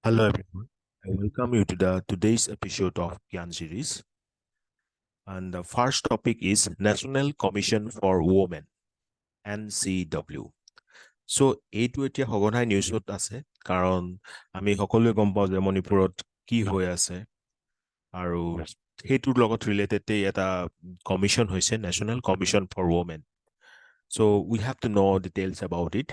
Hello everyone. I welcome you to the today's episode of Gyan series. And the first topic is National Commission for Women, NCW. So এইটো এতিয়া সঘনাই নিউজত আছে কাৰণ আমি সকলোৱে গম পাওঁ যে মণিপুৰত কি হৈ আছে আৰু সেইটোৰ লগত ৰিলেটেডেই এটা কমিশ্যন হৈছে national commission for women. So we have to know details about it.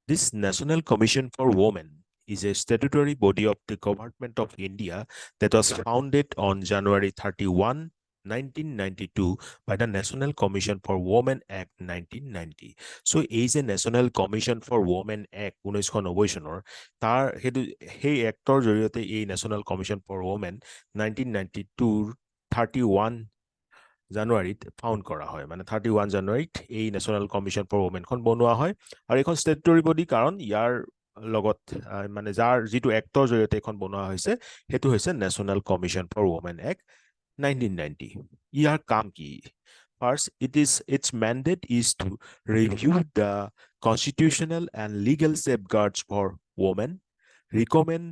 This National Commission for Women is a statutory body of the Government of India that was founded on January 31, 1992 by the National Commission for Women Act 1990. So is a National Commission for Women Act 1990 চনৰ তাৰ সেই actor জৰিয়তে এই National Commission for Women 1992 31 জানুৱাৰীত found কৰা হয়, মানে 31 জানুৱাৰীত এই নেশ্যনেল কমিশ্যন ফৰ ৱমেনখন বনোৱা হয়। আৰু এইখন ষ্টেটুটৰী বডি কাৰণ ইয়াৰ লগত মানে যাৰ যিটো এক্টৰ জৰিয়তে এইখন বনোৱা হৈছে সেইটো হৈছে national commission for women act 1990। ইয়াৰ কাম কি? First, its mandate is to review the constitutional and legal safeguards for women, recommend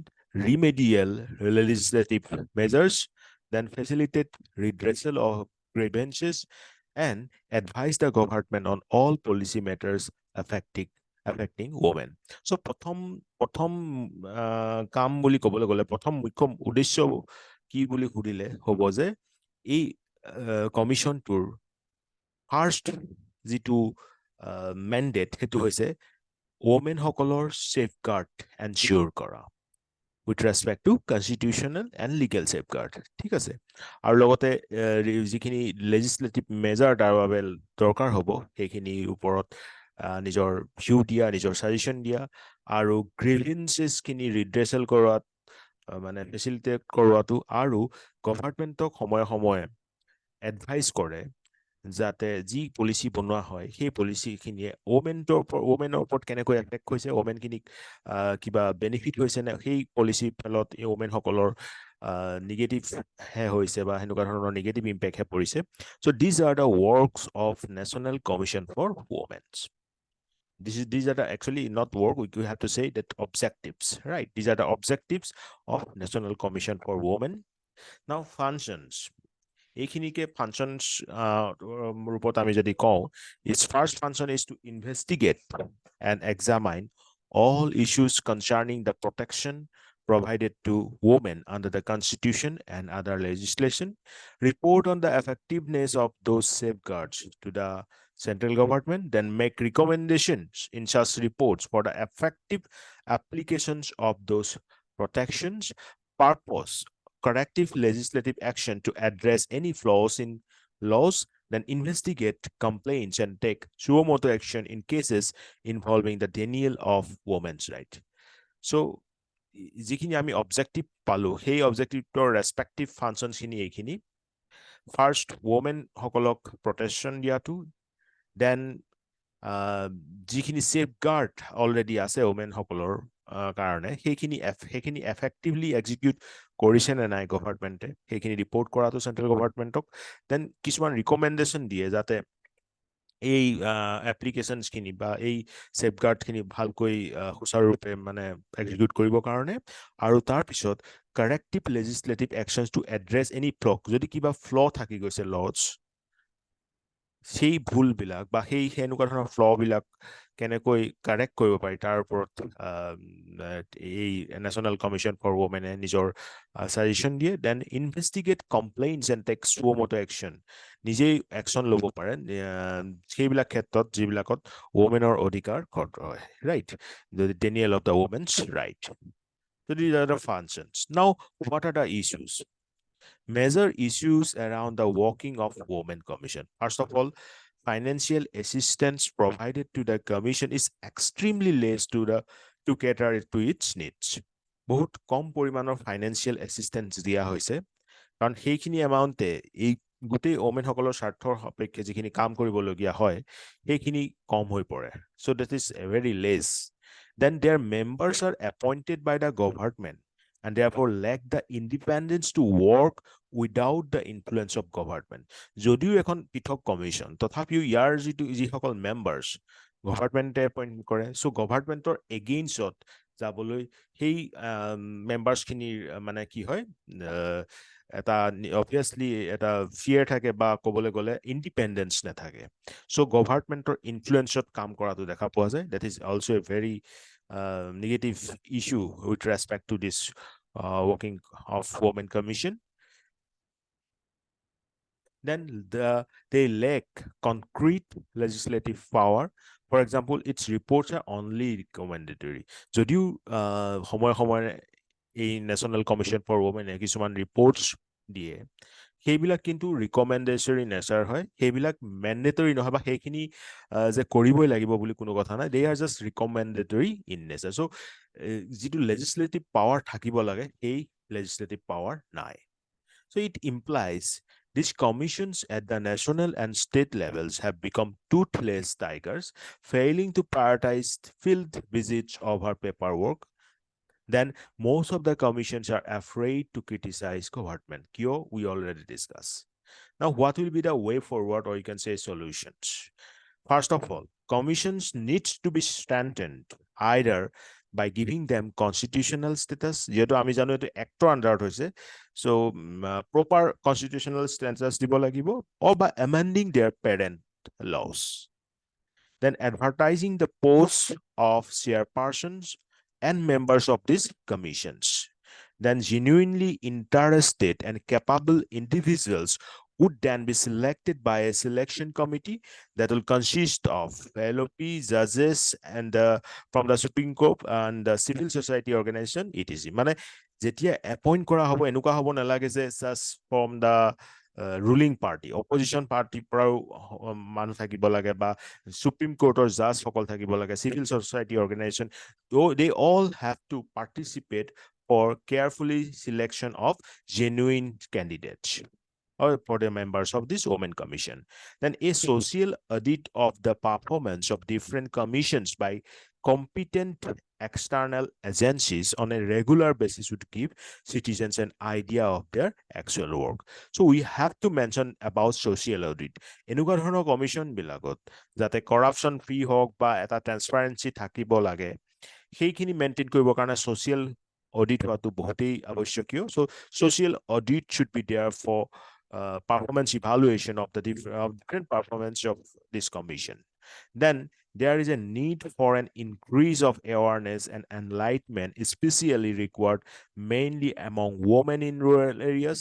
remedial legislative measures, then facilitate redressal of grievances, and advise the government on all policy matters affecting women. So প্ৰথম কাম বুলি ক'বলৈ গ'লে প্ৰথম মুখ্য উদ্দেশ্য কি বুলি সুধিলে হ'ব যে এই কমিশ্যনটোৰ ফাৰ্ষ্ট যিটো মেণ্ডেট সেইটো হৈছে ওমেনসকলৰ ছেফগাৰ্ড এনচিয়ৰ কৰা with respect to constitutional and legal safeguard, ঠিক আছে। আৰু লগতে যিখিনি লেজিসলেটিভ মেজাৰ তাৰ বাবে দৰকাৰ হ'ব সেইখিনিৰ ওপৰত নিজৰ ভিউ দিয়া, নিজৰ সাজেশ্যন দিয়া, আৰু গ্ৰিভেন্সেছখিনি ৰিড্ৰেচেল কৰোৱাত মানে ফেচিলিটেট কৰোৱাটো, আৰু গভৰ্ণমেণ্টক সময়ে সময়ে এডভাইচ কৰে যাতে যি পলিচি বনোৱা হয় সেই পলিচিখিনিয়ে ওমেনৰ ওপৰত কেনেকৈ এফেক্ট হৈছে, ওমেনখিনিক কিবা বেনিফিট হৈছে নে, সেই পলিচিৰ ফলত এই ওমেনসকলৰ নিগেটিভহে হৈছে বা সেনেকুৱা ধৰণৰ নিগেটিভ ইম্পেক্টহে পৰিছে। So' these are the works of national commission for women's. These are the actually not work, we have to say that objectives, right? These are the objectives of National Commission for Women. Now functions, এইখিনিকে functions ৰূপত আমি যদি কওঁ, its first function is to investigate and examine all issues concerning the protection provided to women under the Constitution and other legislation, report on the effectiveness of those safeguards to the central government, then make recommendations in such reports for the effective applications of those protections, purpose corrective legislative action to address any flaws in laws, then investigate complaints and take suo motu action in cases involving the denial of women's right. So যিখিনি আমি objective পালো সেই অবজেক্টিভৰ ৰেসপেক্টিভ ফাংচনখিনি এইখিনি। First women সকলক protection দিয়াটো, then যিখিনি safeguard already আছে ওমেনসকলৰ কাৰণে সেইখিনি এফেক্টিভলি এক্সিকিউট কৰিছে নে নাই গভৰ্ণমেণ্টে, সেইখিনি ৰিপৰ্ট কৰাটো চেণ্ট্ৰেল গভৰ্ণমেণ্টক, দেন কিছুমান ৰিকমেণ্ডেশ্যন দিয়ে যাতে এই এপ্লিকেশ্যনছখিনি বা এই ছেফগাৰ্ডখিনি ভালকৈ সুচাৰুৰূপে মানে এক্সিকিউট কৰিবৰ কাৰণে, আৰু তাৰপিছত corrective legislative actions to address any flaw, যদি কিবা ফ্ল থাকি গৈছে লজ, সেই ভুলবিলাক বা সেনেকুৱা ধৰণৰ ফ্লবিলাক কেনেকৈ কাৰেক্ট কৰিব পাৰি তাৰ ওপৰত এই নেশ্যনেল কমিশ্যন ফৰ ৱমেনে নিজৰ সাজেশ্যন দিয়ে। Then investigate complaints and take suo motu action, নিজেই একশ্যন ল'ব পাৰে সেইবিলাক ক্ষেত্ৰত যিবিলাকত ৱমেনৰ অধিকাৰ খৰ্ব হয়, right, denial of the women's right. So these are the functions. Now, what are the issues? Major issues around the working of Women Commission. First of all, financial assistance provided to the commission is extremely less to cater to its needs. বহুত কম পৰিমাণৰ financial assistance দিয়া হৈছে, কাৰণ সেইখিনি এমাউণ্টে এই গোটেই ওমেনসকলৰ স্বাৰ্থৰ সাপেক্ষে যিখিনি কাম কৰিবলগীয়া হয় সেইখিনি কম হৈ পৰে। So' that is very less. Then their members are appointed by the government and therefore lack the independence to work without the influence of government. যদিও এখন পৃথক কমিশ্যন, তথাপিও ইয়াৰ যিসকল মেম্বাৰ্ছ গভৰ্ণমেণ্টে এপইণ্ট কৰে, চ' গভৰ্ণমেণ্টৰ এগেইনষ্টত যাবলৈ সেই মেম্বাৰ্ছ খিনিৰ মানে কি হয় এটা অবভিয়াছলি এটা ফিয়াৰ থাকে বা ক'বলৈ গ'লে ইণ্ডিপেণ্ডেঞ্চ নাথাকে চ' গভাৰ্ণমেণ্টৰ ইনফ্লুৱেঞ্চত কাম কৰাটো দেখা পোৱা যায় that is also' A very negative issue with respect to this working of Women Commission. Then they lack concrete legislative power. For example, its reports are only recommendatory. যদিও সময়ে সময়ে এই নেশ্যনেল কমিশ্যন ফৰ ওমেনে কিছুমান reports দিয়ে সেইবিলাক কিন্তু ৰিকমেণ্ডেচৰী nature হয় সেইবিলাক মেণ্ডেটৰী নহয় বা সেইখিনি যে কৰিবই লাগিব বুলি কোনো কথা নাই দে আৰ জাষ্ট ৰিকমেণ্ডেটৰী ইন নেচাৰ চ' যিটো লেজিছলেটিভ পাৱাৰ থাকিব লাগে সেই লেজিছলেটিভ পাৱাৰ নাই so it implies these commissions at the national and state levels have become toothless tigers, failing to prioritize field visits over paperwork. Then most of the commissions are afraid to criticize government. Kyo, we already discussed. Now, what will be the way forward, or you can say solutions? First of all, commissions need to be strengthened either by giving them constitutional status. যেহেতু আমি জানো এইটো actor আণ্ডাৰত হৈছে so proper constitutional status দিব লাগিব or by amending their parent laws. Then advertising the posts of chairpersons and members of these commissions. Then genuinely interested and capable individuals would then be selected by a selection committee that will consist of LOP, judges, and from the Supreme Court and the civil society organization, etc. মানে যেতিয়া appoint কৰা হ'ব এনেকুৱা হ'ব নালাগে যে just from the ruling party, opposition party পৰাও মানুহ থাকিব লাগে বা সুপ্ৰিম কোৰ্টৰ জাজ সকল থাকিব লাগে civil society organization they all have to participate for carefully selection of genuine candidates or for the members of this Women Commission. Then a social audit of the performance of different commissions by competent external agencies on a regular basis would give citizens an idea of their actual work. So we have to mention about social audit. এনেকুৱা ধৰণৰ commission বিলাকত যাতে corruption free হওক বা এটা ট্ৰেন্সপাৰেঞ্চি থাকিব লাগে সেইখিনি মেইনটেইন কৰিবৰ কাৰণে social audit হোৱাটো বহুতেই আৱশ্যকীয় so social audit should be there for performance evaluation of the different performance of this commission. Then there is a need for an increase of awareness and enlightenment, especially required mainly among women in rural areas,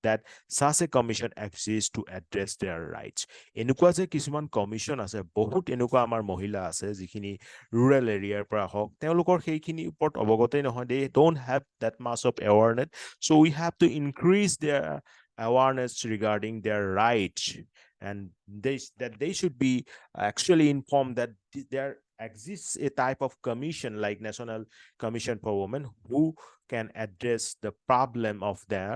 that such a commission exists to address their rights. এনেকুৱা যে কিছুমান commission আছে বহুত এনেকুৱা আমাৰ মহিলা আছে যিখিনি rural area পৰা হওক তেওঁলোকৰ সেইখিনি ওপৰত অৱগতই নহয় they don't have that much of awareness so we have to increase their awareness regarding their rights and they should be actually informed that there exists a type of commission like National Commission for Women who can address the problem of their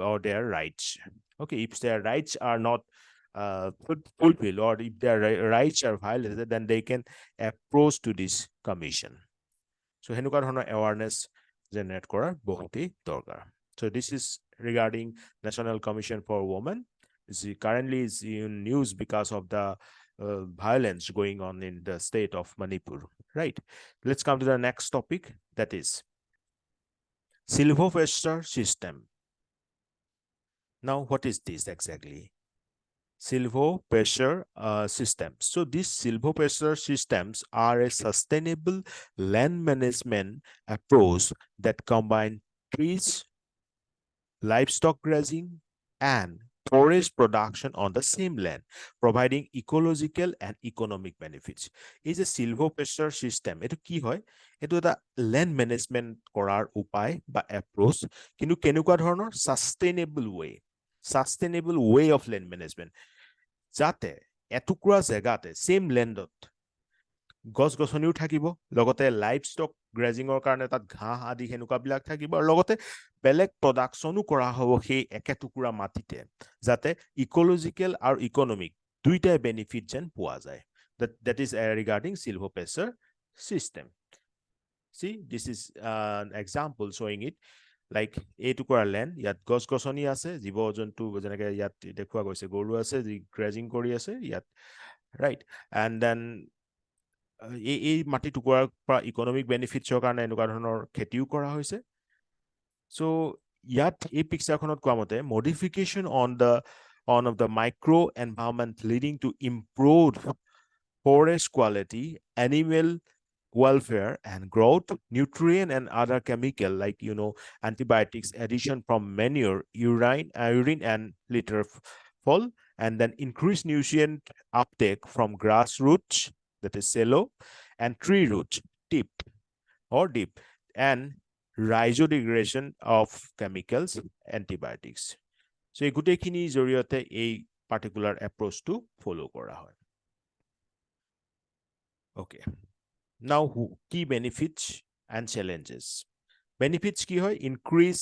or their rights. Okay, if their rights are not fulfilled or if their rights are violated, then they can approach to this commission. So হেনুকা ধৰণৰ awareness generate কৰাৰ বহুতেই দৰকাৰ. So this is regarding National Commission for Women. Currently is in news because of the violence going on in the state of Manipur, right? Let's come to the next topic, that is silvopester system. Now, what is this exactly? Silvopester systems. So these silvopester systems are a sustainable land management approach that combine trees, livestock grazing, and forest production on the same land, providing ecological and economic benefits. Is a silvopester system. Eto ki hoy? Eto eta land management korar upay ba approach. Kintu kenukwa dhৰণৰ sustainable way of land management. Jate etukura jegate same landot গছ গছনিও থাকিব লগতে live stock গ্ৰেজিংৰ কাৰণে তাত ঘাঁহ আদি হেনুকা বিলাক থাকিব আৰু লগতে বেলেগ প্ৰডাকশনো কৰা হ'ব সেই একেটুকুৰা মাটিতে যাতে ইকোলজিক্যাল আৰু ইকোনমিক দুইটাই বেনিফিট যেন পোৱা যায় that is regarding silvopester system. See, this is an example showing it like এইটুকুৰা ল্যান্ড ইয়াত গছ গছনি আছে জীৱ জন্তু যেনেকৈ ইয়াত দেখুৱা গৈছে গৰু আছে যি গ্ৰেজিং কৰি আছে ইয়াত right and then এই মাটি টুকুৰাৰ পৰা ইকনমিক বেনিফিটছৰ কাৰণে এনেকুৱা ধৰণৰ খেতিও কৰা হৈছে so ইয়াত এই পিকচাৰখনত কোৱা মতে modification on of the micro environment leading to improved forest quality animal welfare and growth nutrient and other chemical like antibiotics addition from manure urine and litter fall and then increased nutrient uptake from grass roots that is shallow and tree roots deep and rhizodegradation of chemicals antibiotics so এই গুটেখিনি জৰিয়তে এই particular এপ্ৰোচটো ফলো কৰা হয় okay now key benefits and challenges benefits কি হয় increase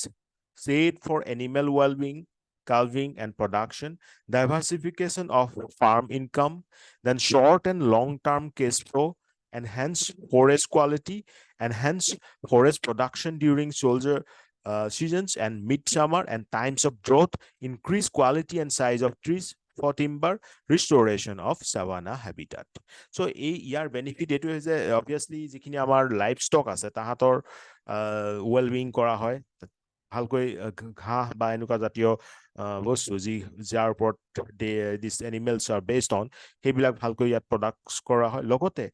shade for animal well-being calving and production diversification of farm income then short and long-term cash flow enhance forest quality enhance forest production during soldier seasons and midsummer and times of drought increase quality and size of trees for timber restoration of savanna habitat so এই ইয়াৰ benefit এটো যে obviously যিখিনি আমাৰ live stock আছে তাহাতৰ wellbeing কৰা হয় ভালকৈ ঘাঁহ বা এনেকুৱা জাতীয় বস্তু যাৰ ওপৰত this animals R based on সেইবিলাক ভালকৈ ইয়াত প্ৰডাক্টছ কৰা হয় লগতে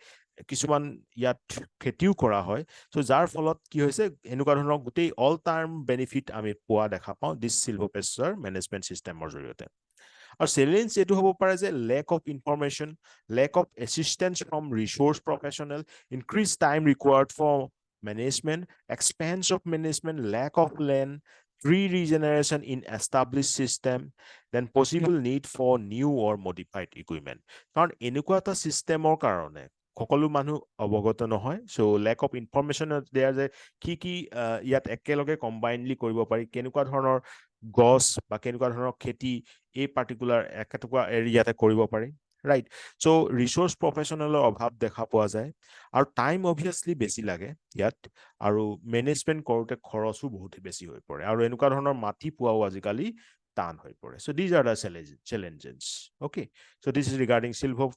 কিছুমান ইয়াত খেতিও কৰা হয় সো যাৰ ফলত কি হৈছে এনেকুৱা ধৰণৰ গোটেই অল টাৰ্ম বেনিফিট আমি পোৱা দেখা পাওঁ দিস সিলভোপেছৰ মেনেজমেন্ট সিস্টেমৰ জৰিয়তে আৰু চ্যালেঞ্জ এটো হ'ব পাৰে যে lack of information lack of assistance from resource professional increased time required for management expense of management lack of land tree regeneration in established system then possible need for new or modified equipment কাৰণ এনেকুৱা এটা সিস্টেমৰ কাৰণে সকলো মানুহ অৱগত নহয় so lack of information there যে কি ইয়াত একেলগে কম্বাইনলি কৰিব পাৰি কেনেকুৱা ধৰণৰ গছ বা কেনেকুৱা ধৰণৰ খেতি এই পাৰ্টিকুলাৰ একটুকুৰা এৰিয়াতে কৰিব পাৰি ৰাইট সো ৰিসোৰ্স প্ৰফেশনেলৰ অভাৱ দেখা পোৱা যায় আৰু টাইম অবভিয়াসলি বেছি লাগে ইয়াত আৰু মেনেজমেন্ট কৰোতে খৰচো বহুত বেছি হৈ পৰে আৰু এনেকুৱা ধৰণৰ মাটি পোৱাও আজিকালি টান হৈ পৰে so these are the challenges okay so this is regarding silver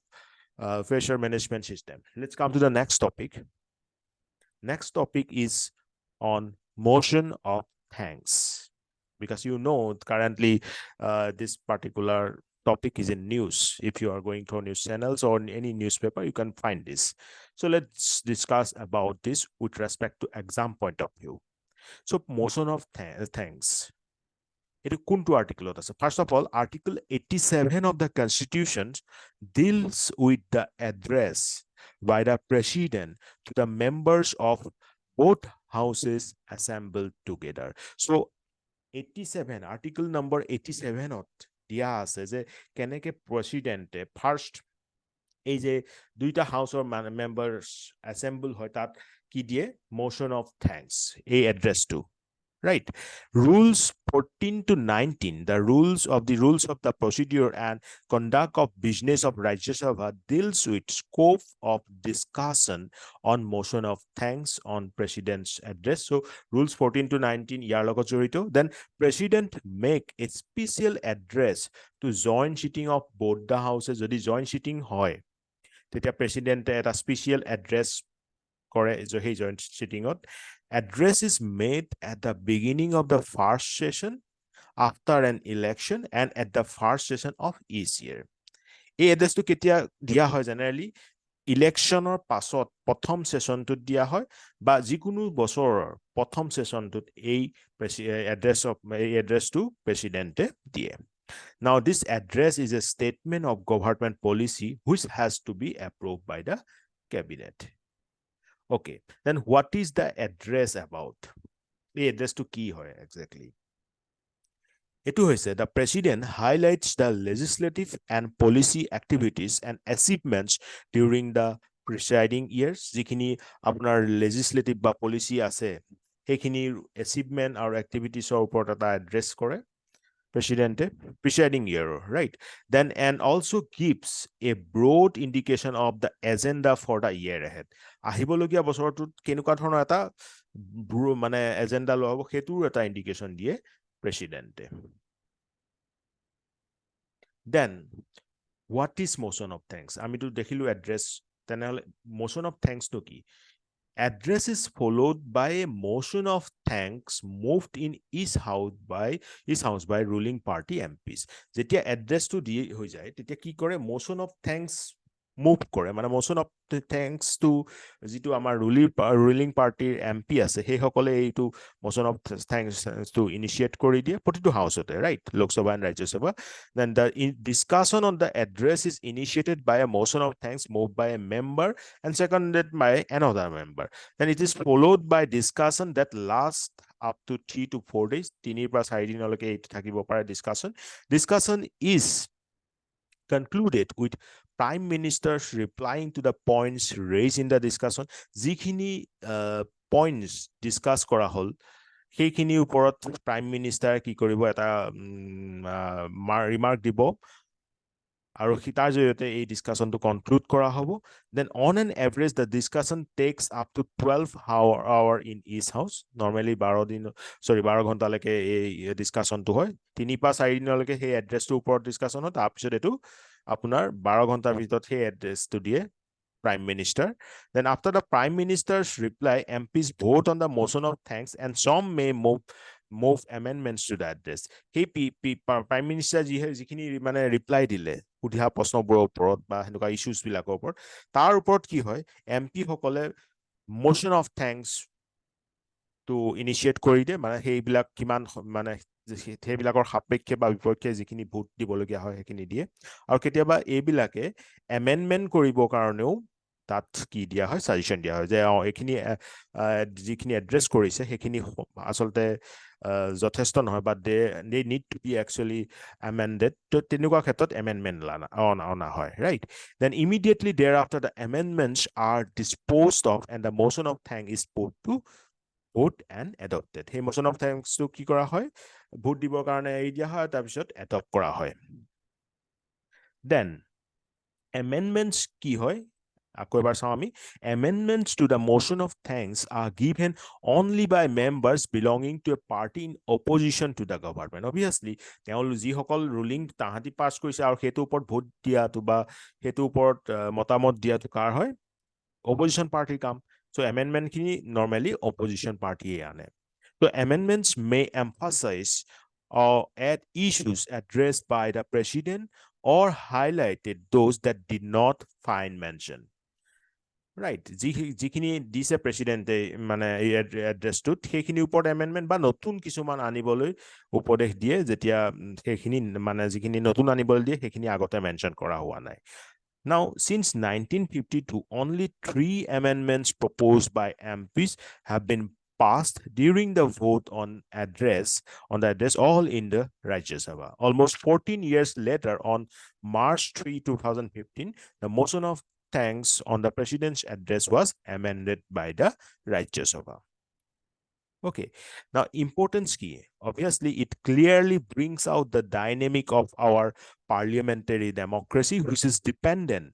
management system let's come to the next topic is on motion of thanks because currently this particular topic is in news if you are going to news channels or any newspaper you can find this so let's discuss about this with respect to exam point of view so motion of thanks it kuntu article first of all article 87 of the constitution deals with the address by the president to the members of both houses assembled together so 87 article number 87 ত দিয়া আছে যে কেনেকে প্ৰেসিডেন্টে first এই যে দুইটা হাউসৰ মেম্বাৰস assemble হয় তাত কি দিয়ে মোশন অফ থ্যাঙ্কস এই এড্ৰেছটো right rules 14 to 19 the rules of the procedure and conduct of business of Rajya Sabha deals with scope of discussion on motion of thanks on president's address so rules 14 to 19 ইয়াৰ লগত জড়িত then president make a special address to joint sitting of both the houses যদি joint sitting হয় তেতিয়া president এটা special address কৰে সেই joint sitting to address is made at the beginning of the first session after an election and at the first session of each year এই এড্ৰেছটো কেতিয়া দিয়া হয় জেনাৰেলি ইলেকশনৰ পাছত প্ৰথম সেশনটোত দিয়া হয় বা যিকোনো বছৰৰ প্ৰথম সেশনটোত এই এড্ৰেছটো প্ৰেসিডেন্টে দিয়ে now this address is a statement of government policy which has to be approved by the cabinet okay then what is the address about এই এড্ৰেছটো কি হয় exactly এটো হৈছে the president highlights the legislative and policy activities and achievements during the preceding years যিখিনি আপোনাৰ legislative বা policy আছে সেইখিনি achievement আৰু activitiesৰ ওপৰত এটা address কৰে presidente preceding year right then and also gives a broad indication of the agenda for the year ahead আহিবলগীয়া বছৰটোত কেনেকুৱা ধৰণৰ এটা মানে এজেন্ডা লব হেতুৰ এটা ইন্ডিকেশন দিয়ে presidente then what is motion of thanks আমি তো দেখিলো address তেনেহলে motion of thanks to কি address is followed by a motion of thanks moved in each house by ruling party MPs যেতিয়া address to দিয়ে হৈ যায় তেতিয়া কি কৰে motion of thanks মুভ কৰে মানে motion of thanks to যিটো আমাৰ ruling party MP আছে সেই সকলে এইটো motion of thanks to initiate কৰি দিয়ে প্ৰতিটো হাউসতে right Lok Sabha and Rajya Sabha then the discussion on the address is initiated by a motion of thanks moved by a member and seconded by another member then it is followed by discussion that lasts up to 3 to 4 days 3 পৰা 4 দিনলৈকে এইটো থাকিব পাৰে discussion is concluded with Prime Ministers replying to the points raised in the discussion যিখিনি points discuss কৰা হল সেইখিনি ওপৰত Prime Minister কি কৰিব এটা remark দিব আৰু তাৰ জৰিয়তে এই ডিসকাশনটো কনক্লুড কৰা হ'ব then on an average the discussion takes up to 12 hour in each house normally 12 ঘণ্টালৈকে এই ডিসকাশনটো হয় 3 পৰা 4 দিনলৈকে সেই এড্ৰেছটোৰ ওপৰত ডিসকাশন হয় তাৰপিছত এটো আপোনাৰ 12 ঘণ্টাৰ ভিতৰত সেই এড্ৰেছটো দিয়ে Prime Minister then after the Prime Minister's reply MPs vote on the motion of thanks and some may move amendments to the address hey Prime Minister যিখিনি মানে ৰিপ্লাই দিলে উঠা প্ৰশ্নবোৰৰ ওপৰত বা হেনেকুৱা ইস্যুজ বিলাকৰ ওপৰত তাৰ ওপৰত কি হয় MP সকলে motion of thanks to initiate কৰি দিয়ে মানে সেইবিলাক কিমান মানে সেইবিলাকৰ সাপেক্ষে বা বিপক্ষে যিখিনি ভোট দিবলগীয়া হয় সেইখিনি দিয়ে আৰু কেতিয়াবা এইবিলাকে amendment কৰিবৰ কাৰণেও তাত কি দিয়া হয় সাজেশন দিয়া হয় যে এইখিনি যিখিনি এড্ৰেছ কৰিছে সেইখিনি আসলতে যথেষ্ট নহয় but they need to be actually amended to তেনেকুৱা ক্ষেত্ৰত amendment অনা হয় right then immediately thereafter the amendments are disposed of and the motion of thanks is put to vote and adopted hey motion of thanks to কি কৰা হয় vote দিবৰ কাৰণে এই দিয়া হয় তাৰ পিছত adopt কৰা হয় then amendments কি হয় আকৌ এবাৰ চাও আমি amendments to the motion of thanks are given only by members belonging to a party in opposition to the government obviously তেওঁলোক যিসকল ৰুলিং তাহাঁতি পাছ কৰিছে আৰু হেতু ওপৰত ভোট দিয়াটো বা হেতু ওপৰত মতামত দিয়াটো কাৰ হয় opposition party কাম so amendment খিনি normally opposition party আনে so amendments may emphasize or add issues addressed by the president or highlighted those that did not find mention right যিখিনি দিছে প্ৰেসিডেন্টে মানে এই এড্ৰেছটোত সেইখিনি ওপৰত এমেন্ডমেন্ট বা নতুন কিছুমান আনিবলৈ উপদেশ দিয়ে যেতিয়া সেইখিনি মানে যিখিনি নতুন আনিবলৈ দিয়ে সেইখিনি আগতে মেনশন কৰা হোৱা নাই Now, since 1952, only 3 amendments proposed by MPs have been passed during the vote on the address, all in the Rajya Sabha. Almost 14 years later, on March 3, 2015, the motion of thanks on the president's address was amended by the Rajya Sabha. Okay, now importance key. Obviously, it clearly brings out the dynamic of our parliamentary democracy, which is dependent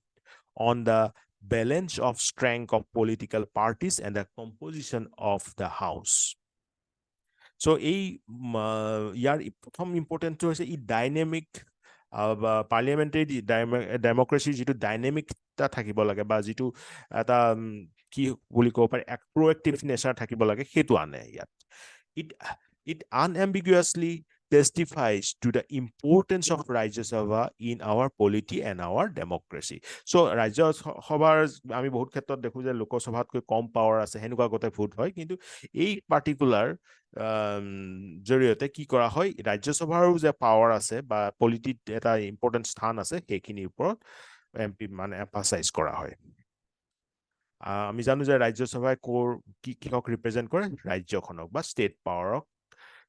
on the balance of strength of political parties and the composition of the House. So, ইয়াৰ প্ৰথম ইম্পৰ্টেন্টটো হৈছে ই dynamic parliamentary democracy যিটো ডাইনামিকটা থাকিব লাগে বা যিটো এটা কি বুলি ক'ব পাৰি proactive nature থাকিব লাগে হেতু আনে ইয়াত it unambiguously testifies to the importance of Rajya Sabha in our polity and our democracy. So Rajya Sabha আমি বহুত ক্ষেত্ৰত দেখো যে লোক সভাতকৈ কম পাৱাৰ আছে হেনুকা গতে ভোট হয় কিন্তু এই পাৰ্টিকুলাৰ জৰিয়তে কি কৰা হয় ৰাজ্য সভাৰো যে পাৱাৰ আছে বা পলিটিত এটা ইম্পৰ্টেন্ট স্থান আছে সেইখিনিৰ ওপৰত এমপি মানে এম্ফাসাইজ কৰা হয় আমি জানো যে ৰাজ্য সভাই কিহক ৰিপ্ৰেজেন্ট কৰে ৰাজ্যখনক বা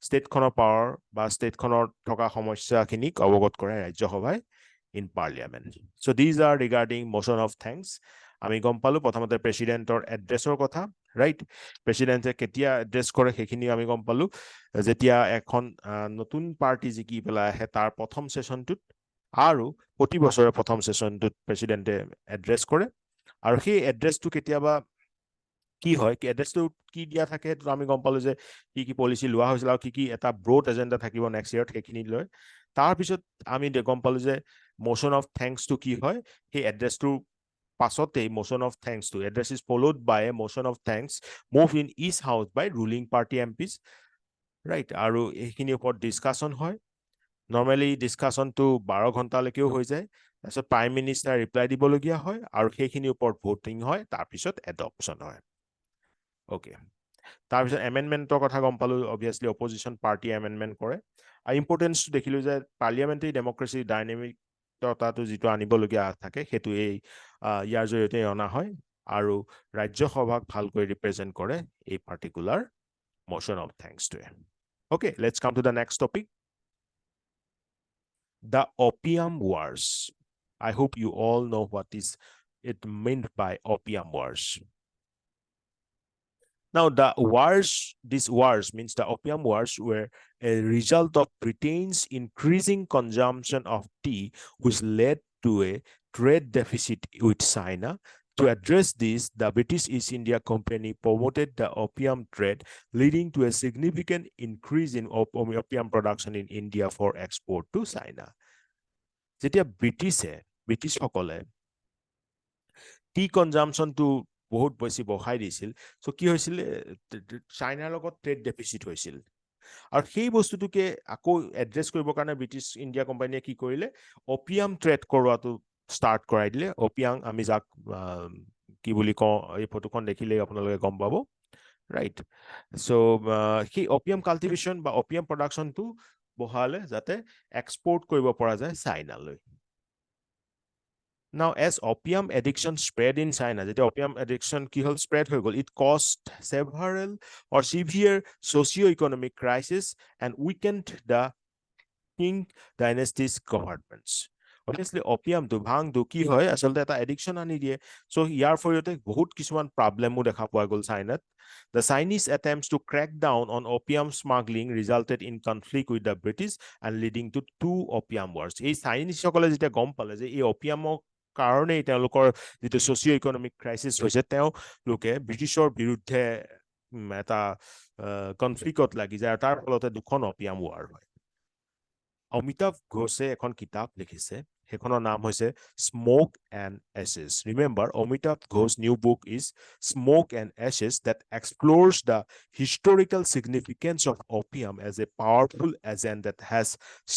ষ্টেটখনৰ পাৱাৰ বা ষ্টেটখনৰ থকা সমস্যাখিনিক অৱগত কৰে ৰাজ্য সভাই in parliament. So these are regarding motion of thanks. আমি গম পালো প্ৰথমতে প্ৰেসিডেন্টৰ এড্ৰেছৰ কথা ৰাইট প্ৰেসিডেন্টে কেতিয়া এড্ৰেছ কৰে সেইখিনি আমি গম পালো যেতিয়া এখন নতুন পাৰ্টি জিকি পেলাই আহে তাৰ প্ৰথম সেশনটোত আৰু প্ৰতি বছৰৰ প্ৰথম সেশনটোত প্ৰেসিডেন্টে এড্ৰেছ কৰে আৰু সেই এড্ৰেছটো কেতিয়াবা কি হয় কি এড্ৰেছটো কি দিয়া থাকে তো আমি গম পালো যে কি পলিসি লোৱা হৈছিল আৰু কি এটা ব্ৰড এজেন্ডা থাকিব নেক্সট ইয়াৰত সেইখিনি লৈ তাৰ পিছত আমি গম পালো যে motion of thanks to কি হয় সেই এড্ৰেছটো পাছতে motion of thanks to address is followed by a motion of thanks moved in each house by ruling party MPs, right? আৰু এইখিনি ওপৰত ডিসকাশন হয়। নৰ্মেলি ডিসকাশনটো 12 ঘণ্টালৈকেও হৈ যায়। তাৰপিছত প্ৰাইম মিনিষ্টাৰ ৰিপ্লাই দিবলগীয়া হয় আৰু সেইখিনিৰ ওপৰত ভোটিং হয়, তাৰপিছত এডপশ্যন হয়। ওকে, তাৰপিছত এমেণ্ডমেণ্টৰ কথা গম পালো, অবভিয়াছলি অপজিশ্যন পাৰ্টি এমেণ্ডমেণ্ট কৰে। আৰু ইম্পৰ্টেঞ্চটো দেখিলো যে পাৰ্লিয়ামেণ্টাৰী ডেমক্ৰেচি ডাইনামিকতাটো যিটো আনিবলগীয়া থাকে সেইটো ইয়াৰ জৰিয়তে অনা হয় আৰু ৰাজ্যসভাক ভালকৈ ৰিপ্ৰেজেণ্ট কৰে এই particular motion of thanks to it. Okay, let's come to the next topic. The Opium Wars. I hope you all know what is it meant by Opium Wars. Now, these wars means the Opium Wars were a result of Britain's increasing consumption of tea, which led to a trade deficit with China. To address this, the British East India Company promoted the opium trade, leading to a significant increase in opium production in India for export to China. যেতিয়া ব্ৰিটিছসকলে T কনজাম্পশ্যনটো বহুত বেছি বঢ়াই দিছিল, চ' কি হৈছিল, চাইনাৰ লগত ট্ৰেড ডেফিচিট হৈছিল। আৰু সেই বস্তুটোকে আকৌ এড্ৰেছ কৰিবৰ কাৰণে ব্ৰিটিছ ইণ্ডিয়া কোম্পানীয়ে কি কৰিলে, অপিয়াম ট্ৰেড কৰোৱাটো ষ্টাৰ্ট কৰাই দিলে। অপিয়াম আমি যাক কি বুলি কওঁ, এই ফটোখন দেখিলেই আপোনালোকে গম পাব, ৰাইট? চ' সেই অপিয়াম কাল্টিভেশ্যন বা অপিয়াম প্ৰডাকশ্যনটো বঢ়ালে যাতে এক্সপৰ্ট কৰিব পৰা যায় চাইনালৈ। Now, as opium addiction spread in China, যেতিয়া opium addiction কি হ'ল, spread হৈ গ'ল, it caused several or severe socio-economic crisis and weakened the Qing dynasty's governments. Obviously, opiumটো ভাংটো কি হয়, আচলতে এটা এডিকশ্যন আনি দিয়ে। চ' ইয়াৰ ফলতে বহুত কিছুমান প্ৰব্লেমো দেখা পোৱা গ'ল চাইনাত। The Chinese attempts to crack down on opium smuggling resulted in conflict with the British and leading to 2 opium wars. এই চাইনিজসকলে যেতিয়া গম পালে যে এই অপিয়ামক কাৰণেই তেওঁলোকৰ যিটো ছ'চিঅ' ইকনমিক ক্ৰাইচিছ হৈছে, তেওঁলোকে ব্ৰিটিছৰ বিৰুদ্ধে এটা কনফ্লিক্টত লাগি যায় আৰু তাৰ ফলতে 2খন অপিয়াম ৱাৰ হয়। অমিতাভ ঘোষে এখন কিতাপ লিখিছে, সেইখনৰ নাম হৈছে Smoke and Ashes. Remember, Amitav Ghosh's new book is Smoke and Ashes that explores the historical significance of opium as a powerful agent that has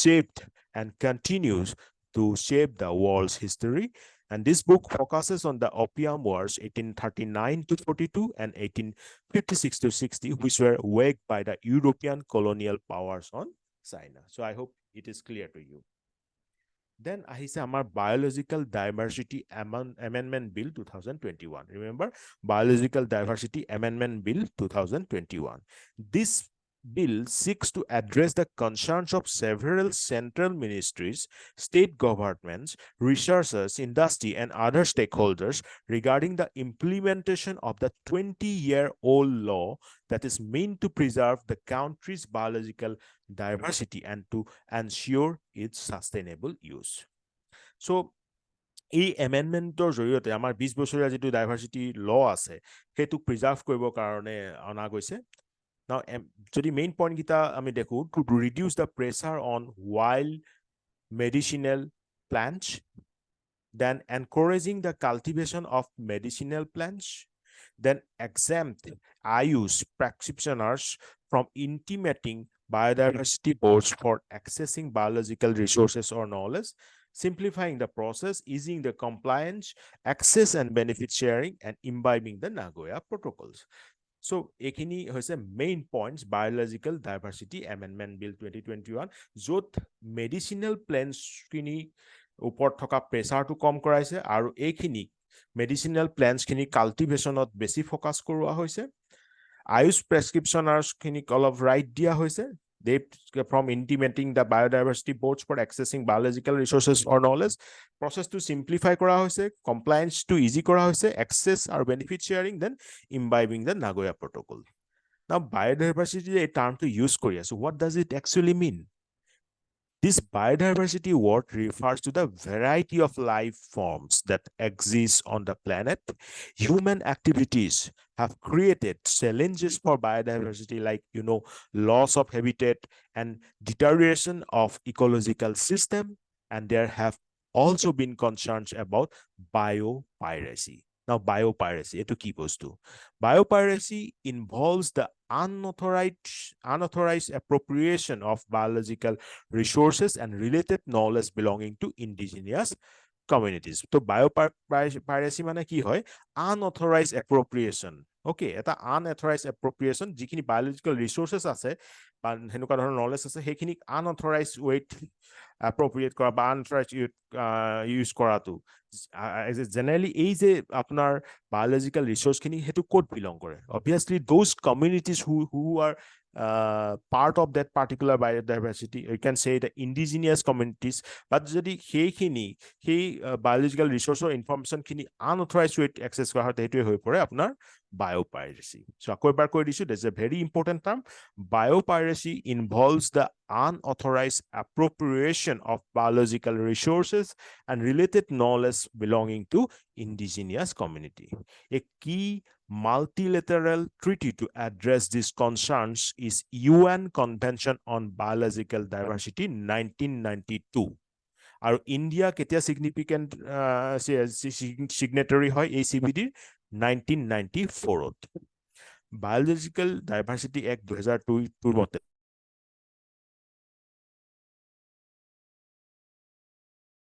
shaped and continues to shape the world's history. And this book focuses on the Opium Wars 1839 to 42 and 1856 to 60, which were waged by the European colonial powers on China. So I hope it is clear to you. Then আহিছে আমাৰ Biological Diversity Amendment Bill 2021. Remember, Biological Diversity Amendment Bill 2021. This bill seeks to address the concerns of several central ministries, state governments, researchers, industry, and other stakeholders regarding the implementation of the 20-year-old law that is meant to preserve the country's biological diversity and to ensure its sustainable use. So, এই এমেণ্ডমেণ্টৰ জৰিয়তে আমাৰ 20 বছৰীয়া যিটো diversity ল আছে সেইটো preserve কৰিবৰ কাৰণে অনা গৈছে। Now, যদি মেইন পইণ্ট কেইটা আমি দেখো, to reduce the pressure on wild medicinal plants, then encouraging the cultivation of medicinal plants, then exempt Ayush practitioners from intimating biodiversity boards for accessing biological resources or knowledge, simplifying the process, easing the compliance, access and benefit sharing, and imbibing the Nagoya protocols. So, এইখিনি হৈছে main points biological diversity amendment bill 2021, য'ত medicinal প্লেণ্টছখিনি ওপৰত থকা প্ৰেছাৰটো কম কৰাইছে আৰু এইখিনি medicinal প্লেণ্টছখিনি কাল্টিভেশ্যনত বেছি focus কৰোৱা হৈছে। আয়ুষ প্ৰেছক্ৰিপশ্যনাৰ্ছখিনিক অলপ ৰাইট দিয়া হৈছে, they from intimating the biodiversity boards for accessing biological resources or knowledge, process to simplify kora hoise, compliance to easy kora hoise, access or benefit sharing, then imbibing the Nagoya protocol. Now, biodiversity is a term to use Korea. So what does it actually mean? This biodiversity word refers to the variety of life forms that exist on the planet. Human activities have created challenges for biodiversity like, loss of habitat and deterioration of ecological system, and there have also been concerned about biopiracy. Now, biopiracy, eto ki bostu? Biopiracy involves the unauthorized appropriation of biological resources and related knowledge belonging to indigenous communities. তো biopiracy মানে কি হয়? Unauthorized appropriation. Okay, এটা unauthorized appropriation, যিখিনি biological resources আছে বা হেনেকুৱা ধৰণৰ knowledge আছে, সেইখিনি unauthorized weight appropriate কৰা বা unauthorized use কৰাটো জেনেৰেলি এই যে আপোনাৰ biological resource খিনি হেতু ক'ত belong কৰে? Obviously those communities who are part of that particular biodiversity, you can say the indigenous communities, but যদি সেইখিনি সেই biological resource or information খিনি unauthorized way access কৰা হয়, সেইটোৱে হৈ পৰে আপোনাৰ biopiracy. So আকৌ এবাৰ কৈ দিছো, that's a very important term. Biopiracy involves the unauthorized appropriation of biological resources and related knowledge belonging to indigenous community. A key multilateral treaty to address these concerns is UN Convention on Biological Diversity 1992. আৰু India কেতিয়া significant signatory হয় এই CBD 1994ত। Biological Diversity Act 2002 মতে